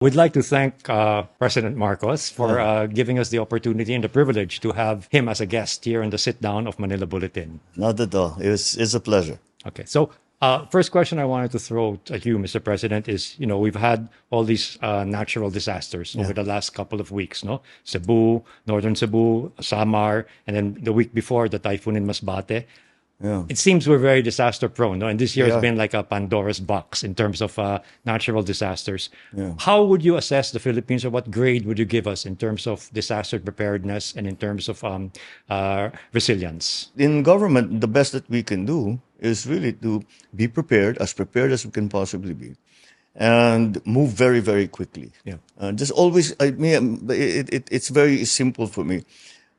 We'd like to thank President Marcos for giving us the opportunity and the privilege to have him as a guest here in the sit down of Manila Bulletin. Not at all. It's a pleasure. Okay, so first question I wanted to throw at you, Mr. President, is we've had all these natural disasters over the last couple of weeks, no? Cebu, northern Cebu, Samar, and then the week before the typhoon in Masbate. Yeah. It seems we're very disaster prone, no? And this year Yeah. has been like a Pandora's box in terms of natural disasters. Yeah. How would you assess the Philippines, or what grade would you give us in terms of disaster preparedness and in terms of resilience? In government, the best that we can do is really to be prepared as we can possibly be, and move very, very quickly. Yeah. Just always, it's very simple for me.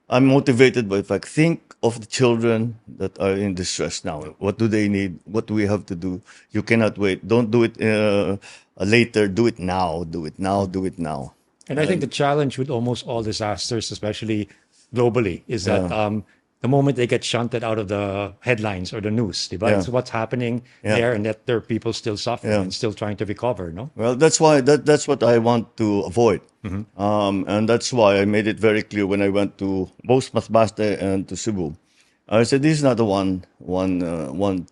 I'm motivated by the fact, think of the children that are in distress now. What do they need? What do we have to do? You cannot wait. Don't do it later. Do it now. Do it now. Do it now. And I think the challenge with almost all disasters, especially globally, is that the moment they get shunted out of the headlines or the news, diba? Yeah. It's what's happening there, and that there are people still suffering and still trying to recover, no? Well, that's why that's what I want to avoid, and that's why I made it very clear when I went to both Masbate and to Cebu. I said this is not a one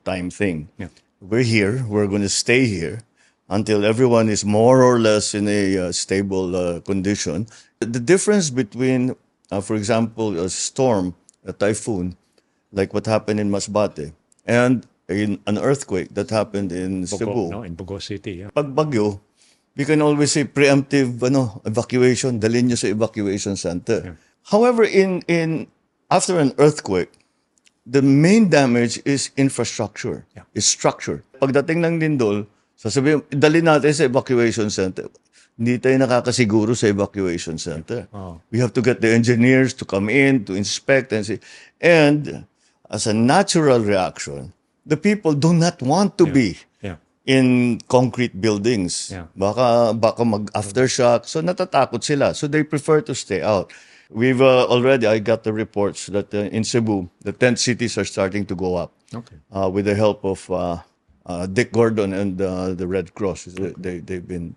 time thing. Yeah. We're here. We're going to stay here until everyone is more or less in a stable condition. The difference between, for example, a storm, a typhoon, like what happened in Masbate, and in an earthquake that happened in Cebu. No, in Bogo City, yeah. Pag bagyo, we can always say preemptive evacuation, dalhin nyo sa evacuation center. Yeah. However, after an earthquake, the main damage is infrastructure, is structure. Pagdating ng lindol, sasabihin, dalhin natin sa evacuation center. Hindi tayo nakakasiguro sa evacuation center. Oh. We have to get the engineers to come in, to inspect and see. And as a natural reaction, the people do not want to be in concrete buildings. Yeah. Baka mag-aftershock. So natatakot sila. So they prefer to stay out. We've already, I got the reports that in Cebu, the tent cities are starting to go up. Okay. With the help of Dick Gordon and the Red Cross. They've been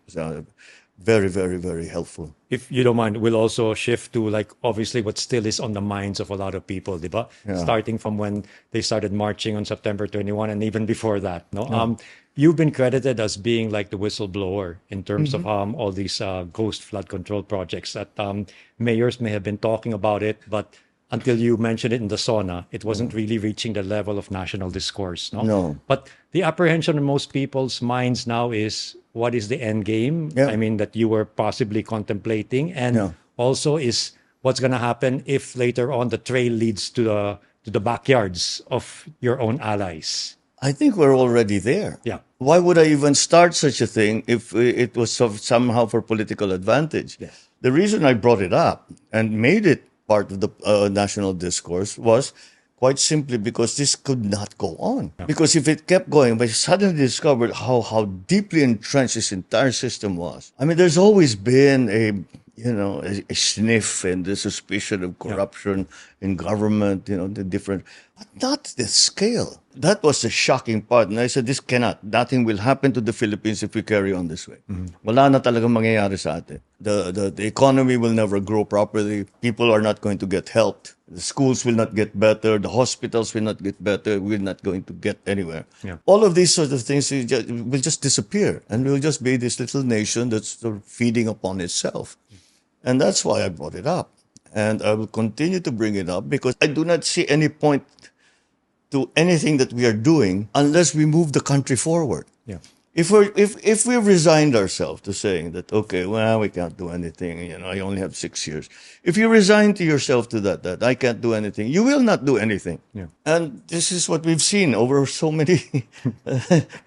very, very, very helpful. If you don't mind, we'll also shift to like obviously what still is on the minds of a lot of people, diba? Yeah. Starting from when they started marching on September 21 and even before that, no? You've been credited as being like the whistleblower in terms of all these ghost flood control projects that mayors may have been talking about it, but until you mentioned it in the sauna, it wasn't really reaching the level of national discourse, no? No. But the apprehension in most people's minds now is, what is the end game? Yeah. I mean, that you were possibly contemplating, and also is what's going to happen if later on the trail leads to the backyards of your own allies. I think we're already there. Yeah. Why would I even start such a thing if it was somehow for political advantage? Yes. The reason I brought it up and made it part of the national discourse was quite simply because this could not go on. Yeah. Because if it kept going, I suddenly discovered how deeply entrenched this entire system was. I mean, there's always been a sniff and the suspicion of corruption in government, the different, but not the scale. That was the shocking part. And I said, nothing will happen to the Philippines if we carry on this way. Wala na talagang mangyayari sa atin. The economy will never grow properly. People are not going to get helped. The schools will not get better. The hospitals will not get better. We're not going to get anywhere. Yeah. All of these sorts of things will just disappear. And we'll just be this little nation that's sort of feeding upon itself. And that's why I brought it up. And I will continue to bring it up because I do not see any point to anything that we are doing unless we move the country forward. Yeah. If we resigned ourselves to saying that, okay, well, we can't do anything, I only have 6 years. If you resign to yourself to that I can't do anything, you will not do anything. Yeah. And this is what we've seen over so many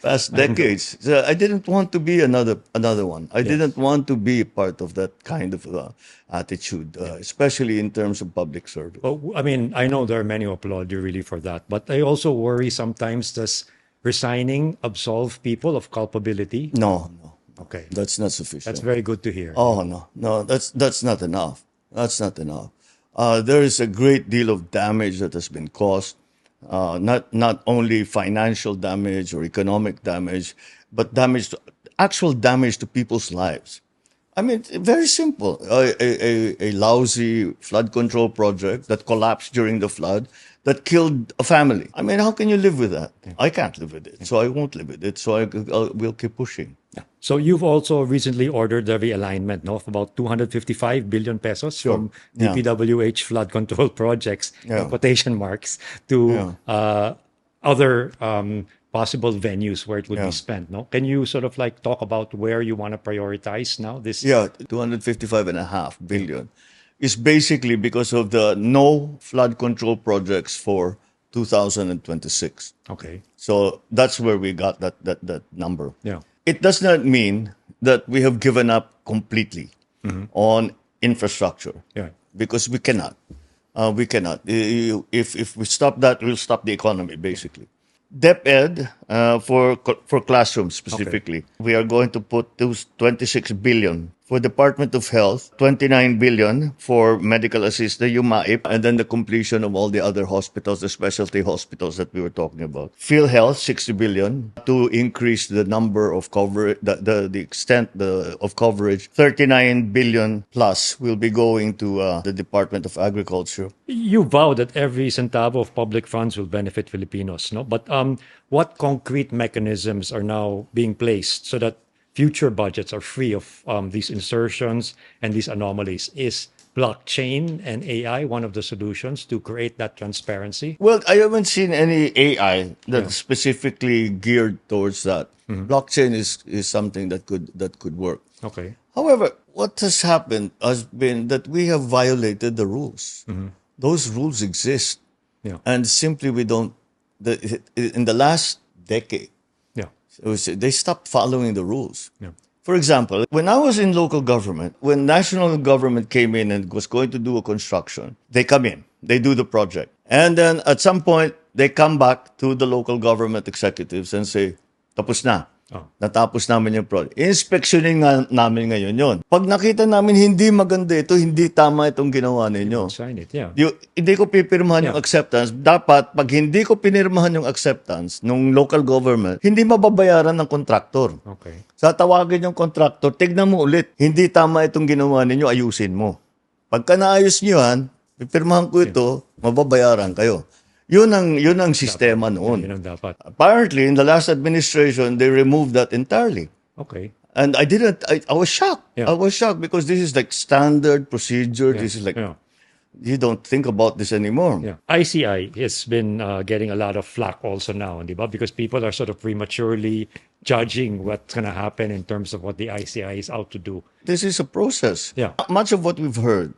past decades. So I didn't want to be another one. I didn't want to be part of that kind of attitude, especially in terms of public service. Well, I mean, I know there are many who applaud you really for that, but I also worry sometimes, does resigning absolve people of culpability? No. Okay. That's not sufficient. That's very good to hear. Oh, no, that's not enough. That's not enough. There is a great deal of damage that has been caused, not only financial damage or economic damage, but actual damage to people's lives. I mean, very simple. A lousy flood control project that collapsed during the flood that killed a family. I mean, how can you live with that? I can't live with it, so I won't live with it. So we'll keep pushing. So you've also recently ordered the realignment, no, of about 255 billion pesos from Yeah. DPWH flood control projects, in Yeah. quotation marks, to other possible venues where it would be spent. No, can you sort of like talk about where you want to prioritize now? This, Yeah, 255.5 billion is basically because of the no flood control projects for 2026. okay, So that's where we got that number. yeah, It does not mean that we have given up completely on infrastructure yeah, because we cannot. We cannot. If we stop that, we'll stop the economy, basically. DepEd, for classrooms specifically, we are going to put 26 billion for Department of Health, 29 billion for medical assistance, UMAIP, and then the completion of all the other hospitals, the specialty hospitals that we were talking about. PhilHealth, 60 billion to increase the number of coverage, the extent of coverage. 39 billion plus will be going to the Department of Agriculture. you vow that every centavo of public funds will benefit Filipinos, no? But what concrete mechanisms are now being placed so that future budgets are free of these insertions and these anomalies? Is blockchain and AI one of the solutions to create that transparency? Well, I haven't seen any AI that's specifically geared towards that. Blockchain is something that could work. Okay. However, what has happened has been that we have violated the rules. Those rules exist, Yeah. and simply we don't. In the last decade, Yeah. they stopped following the rules. Yeah. For example, when I was in local government, when national government came in and was going to do a construction, they come in, they do the project. And then at some point, they come back to the local government executives and say, tapos na. Oh. Natapos namin yung project. Inspeksyonin nga namin ngayon yon. Pag nakita namin hindi maganda ito, hindi tama itong ginawa ninyo. Sign it. Yeah. Hindi ko pipirmahan yung acceptance. Dapat, pag hindi ko pinirmahan yung acceptance ng local government, hindi mababayaran ng kontraktor. Okay. Sa tawagin yung kontraktor, tignan mo ulit, hindi tama itong ginawa ninyo, ayusin mo. Pagka naayos nyo yan, pipirmahan ko ito, mababayaran kayo. Yun ang sistema noon. Yun ang dapat. Apparently, in the last administration, they removed that entirely. Okay. And I was shocked. Yeah. I was shocked because this is like standard procedure. This is like, Yeah. you don't think about this anymore. Yeah. ICI has been getting a lot of flack also now, di ba? Because people are sort of prematurely judging what's going to happen in terms of what the ICI is out to do. This is a process. Yeah. Much of what we've heard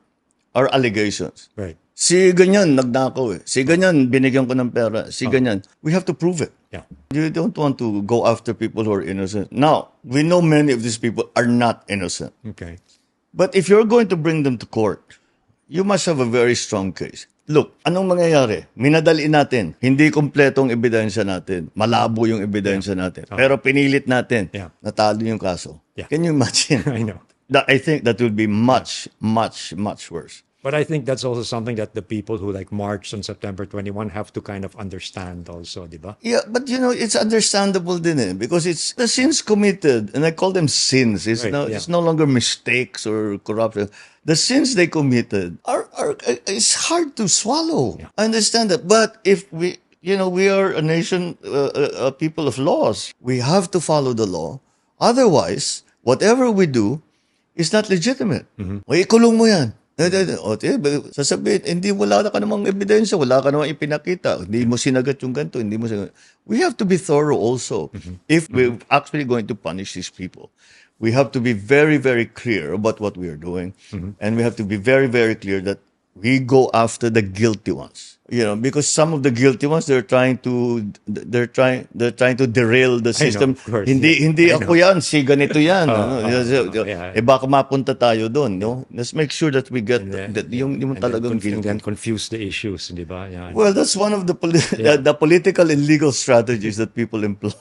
are allegations. Right. Si ganyan, nagnakaw eh. Si ganyan, binigyan ko ng pera. Si ganyan. We have to prove it. Yeah. You don't want to go after people who are innocent. Now, we know many of these people are not innocent. Okay. But if you're going to bring them to court, you must have a very strong case. Look, anong mangyayari? Minadali natin. Hindi kompletong ebidensya natin. Malabo yung ebidensya natin. Pero pinilit natin. Yeah. Natalo yung kaso. Yeah. Can you imagine? I know. I think that would be much, much, much worse. But I think that's also something that the people who like marched on September 21 have to kind of understand also, di ba? Yeah, but it's understandable din eh, because it's the sins committed, and I call them sins. It's Right, it's no longer mistakes or corruption. The sins they committed are it's hard to swallow. Yeah. I understand that, but if we are a nation, a people of laws, we have to follow the law. Otherwise, whatever we do is not legitimate. O ikulong mo yan. Sasabihin, wala ka namang ebidensya, wala ka namang ipinakita, hindi mo sinagat yung ganito, hindi mo sinagat. We have to be thorough also. If we're actually going to punish these people, we have to be very, very clear about what we are doing. And we have to be very, very clear that we go after the guilty ones. Because some of the guilty ones, they're trying to derail the system. of course, Hindi I ako yan, si ganito yan. yeah. Baka mapunta tayo doon, no? Let's make sure that we get that yung And talagang guilty. then confuse the issues, di ba? Yeah. Well, that's one of the political and legal strategies that people employ.